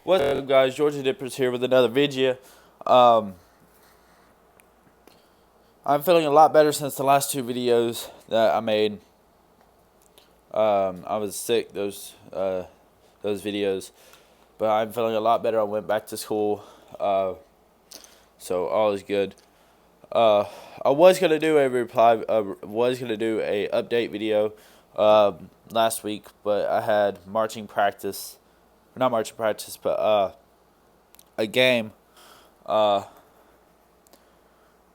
What's up, guys? Georgia Dippers here with another video. Um, I'm feeling a lot better since the last two videos that I made. I was sick those videos, but I'm feeling a lot better. I went back to school, so all is good. I was gonna do a reply. Was gonna do a update video last week, but I had marching practice, not marching practice, but a game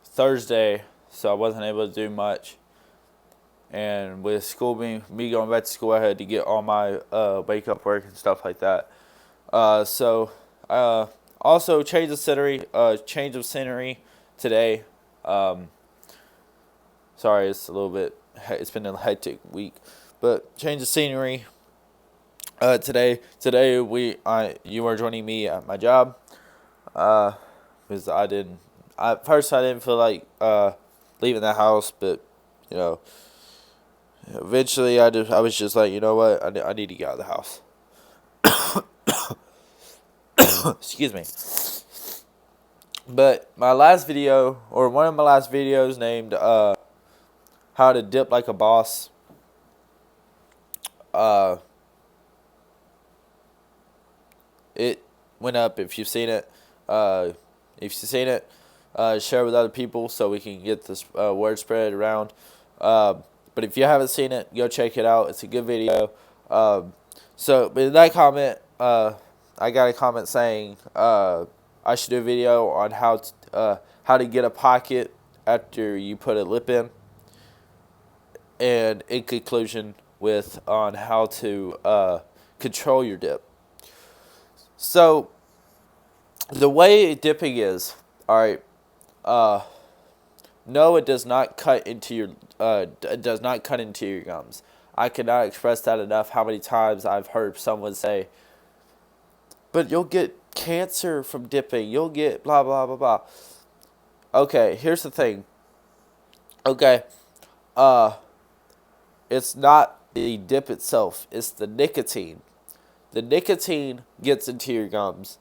Thursday, so I wasn't able to do much. And with school being me going back to school, I had to get all my wake up work and stuff like that. Also change of scenery today. Sorry, it's a little bit. It's been a hectic week, but change of scenery. Today you are joining me at my job. Because at first I didn't feel like leaving the house, but you know, eventually I was just like, you know what, I need to get out of the house. Excuse me. But my last video, or one of my last videos, named "How to Dip Like a Boss." It went up. If you've seen it, share with other people so we can get this word spread around. But if you haven't seen it, go check it out. It's a good video. But in that comment, I got a comment saying I should do a video on how to get a pocket after you put a lip in, and in conclusion on how to control your dip. So the way dipping is, all right. No, it does not cut into your gums. I cannot express that enough. How many times I've heard someone say, "But you'll get cancer from dipping. You'll get blah blah blah blah." Okay, here's the thing. Okay, it's not the dip itself. It's the nicotine. The nicotine gets into your gums,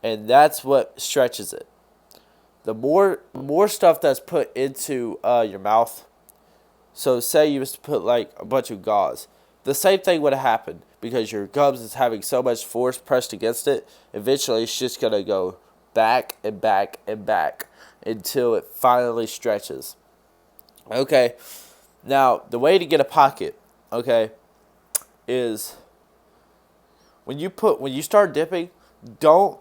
and that's what stretches it. The more stuff that's put into your mouth. So say you used to put like a bunch of gauze, the same thing would have happened because your gums is having so much force pressed against it. Eventually, it's just gonna go back and back and back until it finally stretches. Okay, now the way to get a pocket, okay, is when you start dipping, don't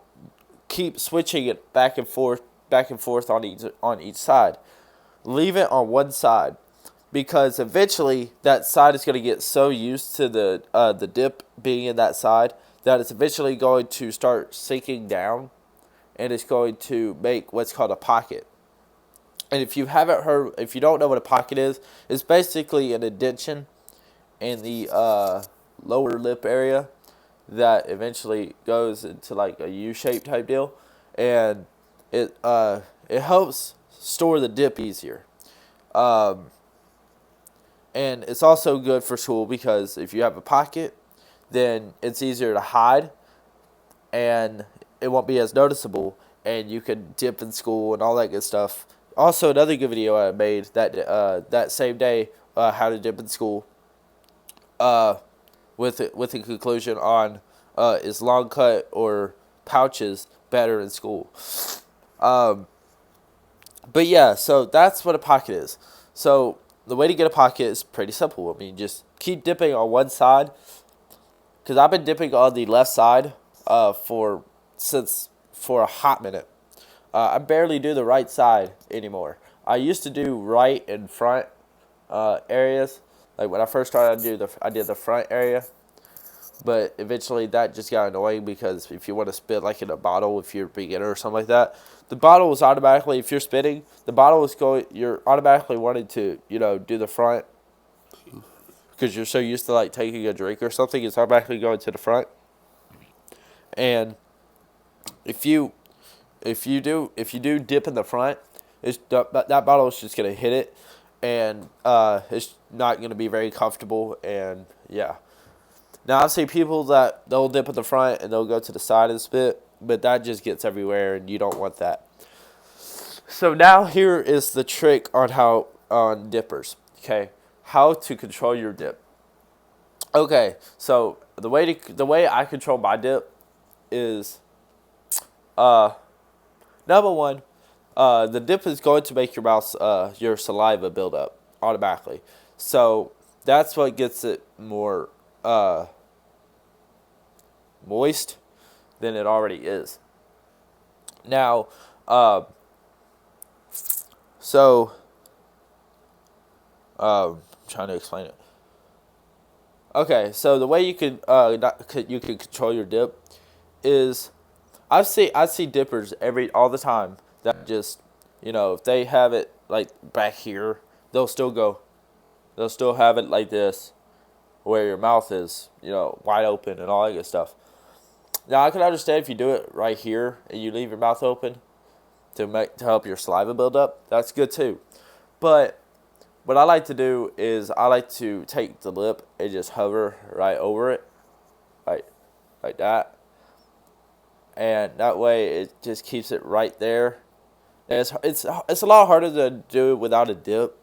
keep switching it back and forth on each side. Leave it on one side, because eventually that side is going to get so used to the dip being in that side that it's eventually going to start sinking down, and it's going to make what's called a pocket. And if you don't know what a pocket is, it's basically an indentation in the lower lip area that eventually goes into like a U-shaped type deal, and it helps store the dip easier. And it's also good for school because if you have a pocket, then it's easier to hide, and it won't be as noticeable, and you can dip in school and all that good stuff. Also, another good video I made that same day, how to dip in school, with a conclusion on is long cut or pouches better in school. But yeah, so that's what a pocket is. So the way to get a pocket is pretty simple. I mean, just keep dipping on one side, because I've been dipping on the left side for a hot minute. I barely do the right side anymore. I used to do right and front areas. Like when I first started, I did the front area, but eventually that just got annoying because if you want to spit like in a bottle, if you're a beginner or something like that, the bottle is automatically, if you're spitting, you're automatically wanting to, do the front because you're so used to like taking a drink or something. It's automatically going to the front. And if you do dip in the front, that bottle is just gonna hit it, and it's not gonna be very comfortable. And yeah, Now I've seen people that they'll dip at the front and they'll go to the side and spit, but that just gets everywhere and you don't want that. So now here is the trick on how on dippers. Okay, how to control your dip. Okay, so the way I control my dip is uh number one, the dip is going to make your saliva build up automatically. So that's what gets it more moist than it already is. Now, so I'm trying to explain it. Okay, so the way you you can control your dip is I see dippers all the time that just, if they have it like back here, they'll still go they'll still have it like this where your mouth is, wide open and all that good stuff. Now I can understand if you do it right here and you leave your mouth open to help your saliva build up. That's good too. But what I like to do is I like to take the lip and just hover right over it, like that, and that way it just keeps it right there. And it's a lot harder to do without a dip.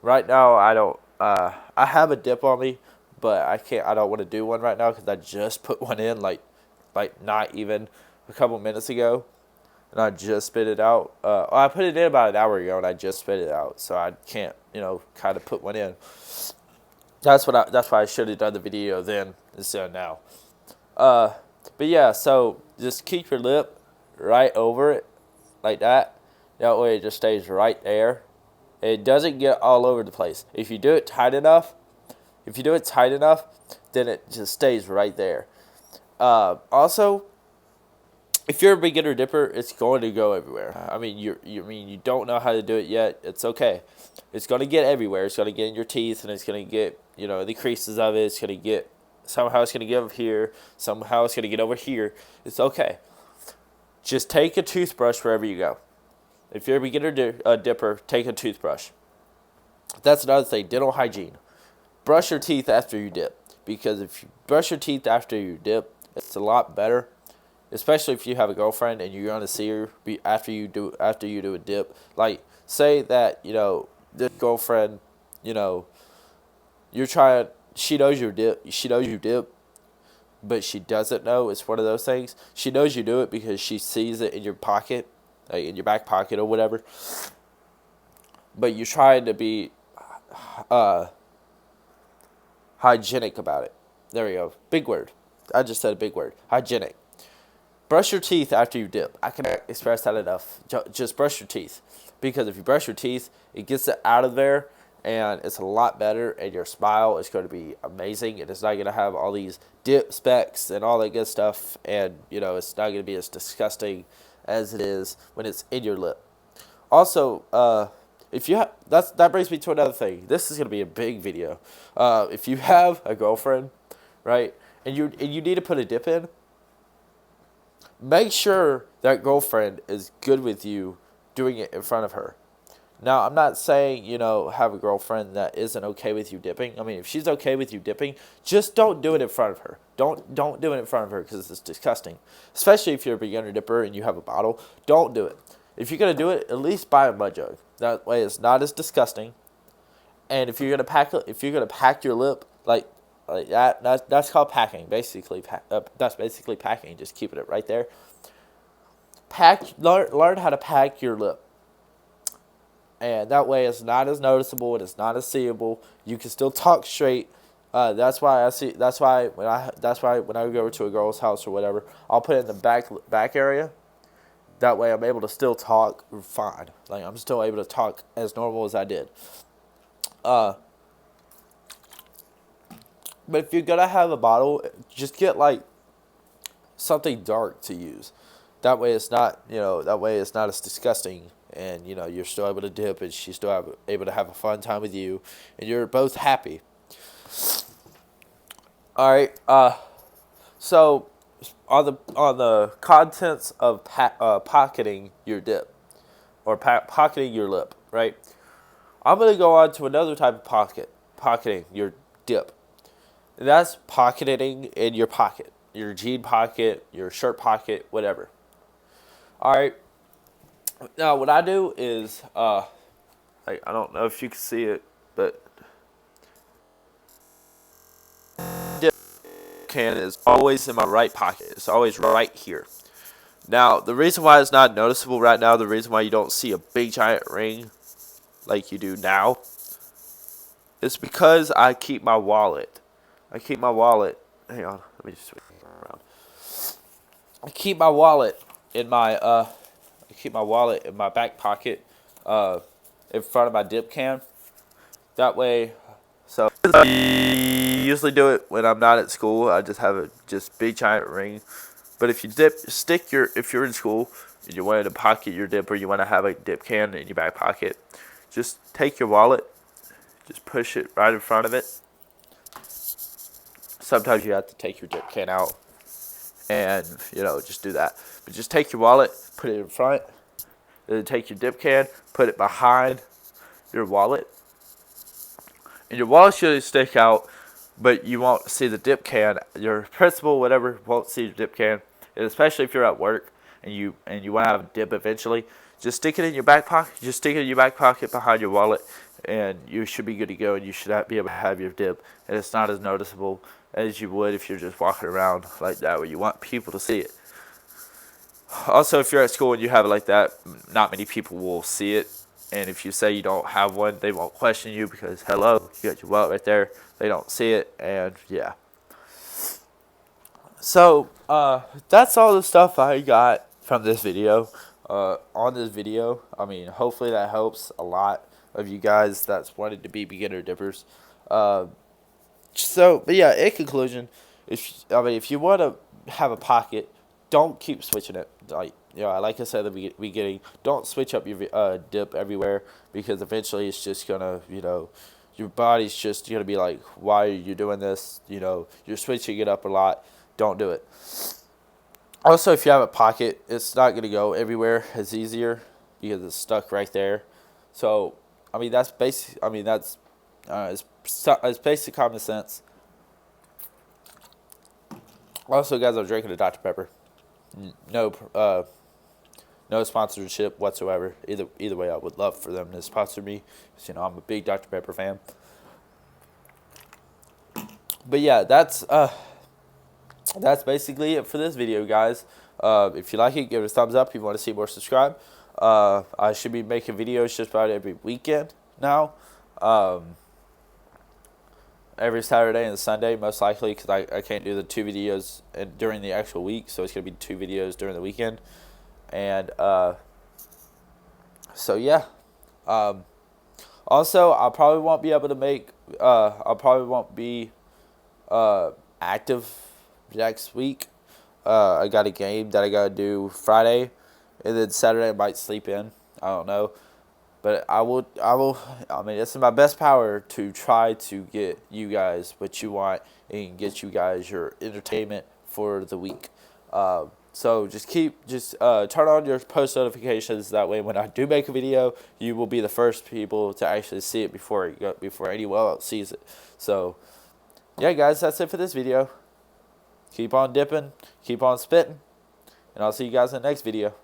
Right now I don't. I have a dip on me, but I can't. I don't want to do one right now because I just put one in like not even a couple minutes ago, and I just spit it out. I put it in about an hour ago, and I just spit it out, so I can't, kind of put one in. That's why I should have done the video then instead of now. But yeah, so just keep your lip right over it, like that. That way it just stays right there. It doesn't get all over the place. If you do it tight enough, then it just stays right there. Also, if you're a beginner dipper, it's going to go everywhere. I mean, you don't know how to do it yet. It's okay. It's going to get everywhere. It's going to get in your teeth, and it's going to get, the creases of it. It's going to get, somehow it's going to get over here. Somehow it's going to get over here. It's okay. Just take a toothbrush wherever you go. If you're a beginner dipper, take a toothbrush. That's another thing, dental hygiene. Brush your teeth after you dip. Because if you brush your teeth after you dip, it's a lot better. Especially if you have a girlfriend and you're gonna see her after you do a dip. Like, say that this girlfriend, she knows you dip, but she doesn't know. It's one of those things. She knows you do it because she sees it in your pocket, like in your back pocket or whatever. But you're trying to be hygienic about it. There we go. Big word. I just said a big word. Hygienic. Brush your teeth after you dip. I can't express that enough. Just brush your teeth. Because if you brush your teeth, it gets it out of there, and it's a lot better, and your smile is going to be amazing, and it's not going to have all these dip specks and all that good stuff, and, it's not going to be as disgusting as it is when it's in your lip. Also, if you that brings me to another thing. This is going to be a big video. If you have a girlfriend, right, and you need to put a dip in, make sure that girlfriend is good with you doing it in front of her. Now, I'm not saying, have a girlfriend that isn't okay with you dipping. I mean, if she's okay with you dipping, just don't do it in front of her. Don't do it in front of her because it's disgusting. Especially if you're a beginner dipper and you have a bottle. Don't do it. If you're going to do it, at least buy a mud jug. That way it's not as disgusting. And if you're going to pack your lip like that's called packing, basically. That's basically packing, just keeping it right there. Learn how to pack your lip, and that way it's not as noticeable and it's not as seeable. You can still talk straight. That's why when I go over to a girl's house or whatever, I'll put it in the back area. That way I'm able to still talk fine. Like, I'm still able to talk as normal as I did. But if you're gonna have a bottle, just get like something dark to use. That way it's not as disgusting, and you're still able to dip, and she's still able to have a fun time with you, and you're both happy. All right. So on the contents of pocketing your dip or pocketing your lip, right? I'm gonna go on to another type of pocketing your dip. That's pocketing in your pocket, your jean pocket, your shirt pocket, whatever. All right. Now what I do is, I don't know if you can see it, but dip can is always in my right pocket. It's always right here. Now the reason why it's not noticeable right now, the reason why you don't see a big giant ring like you do now, is because I keep my wallet. I keep my wallet. Hang on, let me just switch it around. I keep my wallet in my back pocket, in front of my dip can. That way, so I usually do it when I'm not at school. I just have a just big giant ring. But if you if you're in school and you want to pocket your dip, or you want to have a dip can in your back pocket, just take your wallet, just push it right in front of it. Sometimes you have to take your dip can out, and just do that. But just take your wallet, put it in front, then take your dip can, put it behind your wallet, and your wallet should stick out, but you won't see the dip can. Your principal, whatever, won't see your dip can, and especially if you're at work and you want to have a dip eventually. Just stick it in your back pocket. Just stick it in your back pocket behind your wallet, and you should be good to go. And you should be able to have your dip, and it's not as noticeable as you would if you're just walking around like that, where you want people to see it. Also, if you're at school and you have it like that, not many people will see it. And if you say you don't have one, they won't question you, because hello, you got your wallet right there. They don't see it, and yeah. So that's all the stuff I got from this video. On this video, I mean, hopefully that helps a lot of you guys that's wanted to be beginner dippers. But yeah, in conclusion, if you want to have a pocket, don't keep switching it. Like I said at the beginning, don't switch up your dip everywhere, because eventually it's just gonna, your body's just gonna be like, why are you doing this? You're switching it up a lot. Don't do it. Also, if you have a pocket, it's not gonna go everywhere. It's easier because it's stuck right there. So, I mean, that's basic. I mean, it's basic common sense. Also, guys, I'm drinking a Dr. Pepper. No sponsorship whatsoever. Either way, I would love for them to sponsor me, because I'm a big Dr. Pepper fan. But yeah, that's basically it for this video, guys. If you like it, give it a thumbs up. If you want to see more, subscribe. I should be making videos just about every weekend now. Every Saturday and Sunday, most likely, because I can't do the 2 videos during the actual week, so it's going to be 2 videos during the weekend. And so yeah. Also, I probably won't be able to make. I probably won't be active next week. I got a game that I gotta do Friday, and then Saturday I might sleep in. I don't know, but I will. I mean, it's in my best power to try to get you guys what you want and get you guys your entertainment for the week. So just turn on your post notifications. That way, when I do make a video, you will be the first people to actually see it before anyone else sees it. So, yeah, guys, that's it for this video. Keep on dipping, keep on spitting, and I'll see you guys in the next video.